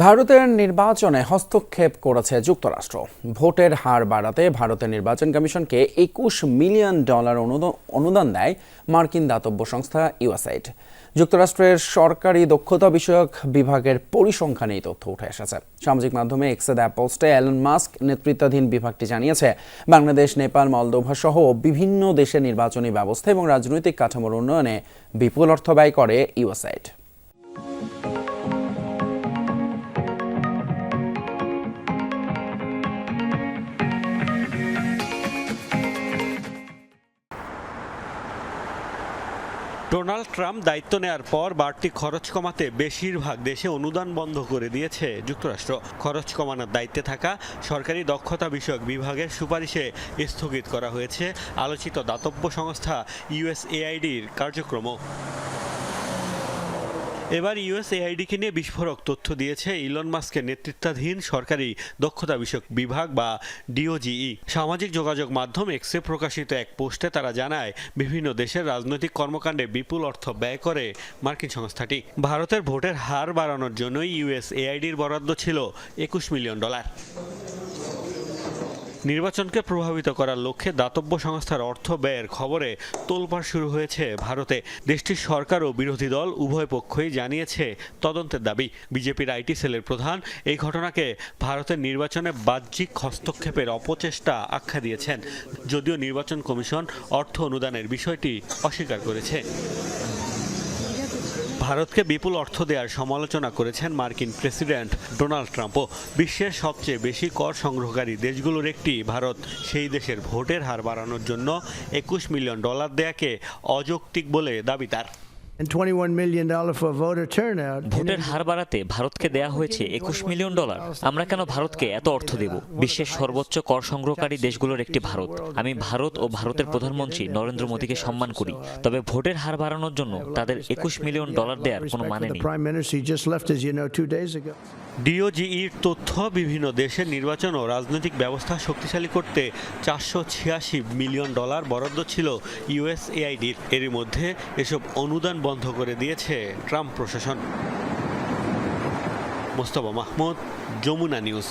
ভারতের নির্বাচনে হস্তক্ষেপ করেছে যুক্তরাষ্ট্র। ভোটের হার বাড়াতে ভারতের নির্বাচন কমিশনকে $21 মিলিয়ন অনুদান দেয় মার্কিন দাতব্য সংস্থা ইউএসএইড। যুক্তরাষ্ট্রের সরকারি দক্ষতা বিষয়ক বিভাগের পরিসংখ্যানে এই তথ্য উঠে এসেছে। সামাজিক মাধ্যমে এক্সে দেয়া পোস্টে এলন মাস্ক নেতৃত্বাধীন বিভাগটি জানিয়েছে, বাংলাদেশ, নেপাল, মলদোভা সহ বিভিন্ন দেশের নির্বাচনী ব্যবস্থা এবং রাজনৈতিক কাঠামোর উন্নয়নে বিপুল অর্থ ব্যয় করে ইউএসএইড। ডোনাল্ড ট্রাম্প দায়িত্ব নেয়ার পর বাড়তি খরচ কমাতে বেশিরভাগ দেশে অনুদান বন্ধ করে দিয়েছে যুক্তরাষ্ট্র। খরচ কমানোর দায়িত্বে থাকা সরকারি দক্ষতা বিষয়ক বিভাগের সুপারিশে স্থগিত করা হয়েছে আলোচিত দাতব্য সংস্থা ইউএসএআইডির কার্যক্রম। এবার ইউএসএআইডিকে নিয়ে বিস্ফোরক তথ্য দিয়েছে ইলন মাস্কের নেতৃত্বাধীন সরকারি দক্ষতা বিষয়ক বিভাগ বা ডিওজিই। সামাজিক যোগাযোগ মাধ্যম এক্সে প্রকাশিত এক পোস্টে তারা জানায়, বিভিন্ন দেশের রাজনৈতিক কর্মকাণ্ডে বিপুল অর্থ ব্যয় করে মার্কিন সংস্থাটি। ভারতের ভোটের হার বাড়ানোর জন্যই ইউএসএআইডির বরাদ্দ ছিল $21 মিলিয়ন। নির্বাচনকে প্রভাবিত করার লক্ষ্যে দাতব্য সংস্থার অর্থ ব্যয়ের খবরে তোলপাড় শুরু হয়েছে ভারতে। দেশটির সরকার ও বিরোধী দল উভয় পক্ষই জানিয়েছে তদন্তের দাবি। বিজেপির আইটি সেলের প্রধান এই ঘটনাকে ভারতের নির্বাচনে বাহ্যিক হস্তক্ষেপের অপচেষ্টা আখ্যা দিয়েছেন, যদিও নির্বাচন কমিশন অর্থ অনুদানের বিষয়টি অস্বীকার করেছে। ভারতকে বিপুল অর্থ দেওয়ার সমালোচনা করেছেন মার্কিন প্রেসিডেন্ট ডোনাল্ড ট্রাম্পও। বিশ্বের সবচেয়ে বেশি কর সংগ্রহকারী দেশগুলোর একটি ভারত সেই দেশের ভোটের হার বাড়ানোর জন্য $21 মিলিয়ন দেয়াকে অযৌক্তিক বলে দাবি তার। ভোটের হার বাড়াতে ভারতকে দেয়া হয়েছে $21 মিলিয়ন। আমরা কেন ভারতকে এত অর্থ দেব? বিশ্বের সর্বোচ্চ কর সংগ্রহকারী দেশগুলোর একটি ভারত। আমি ভারত ও ভারতের প্রধানমন্ত্রী নরেন্দ্র মোদীকে সম্মান করি, তবে ভোটের হার বাড়ানোর জন্য তাদের $21 মিলিয়ন দেওয়ার কোনো মানে নেই। ডিওজিইর তথ্য, বিভিন্ন দেশের নির্বাচন ও রাজনৈতিক ব্যবস্থা শক্তিশালী করতে $486 মিলিয়ন বরাদ্দ ছিল ইউএসএআইডির। এরই মধ্যে এসব অনুদান বন্ধ করে দিয়েছে ট্রাম্প প্রশাসন। মোস্তফা মাহমুদ, যমুনা নিউজ।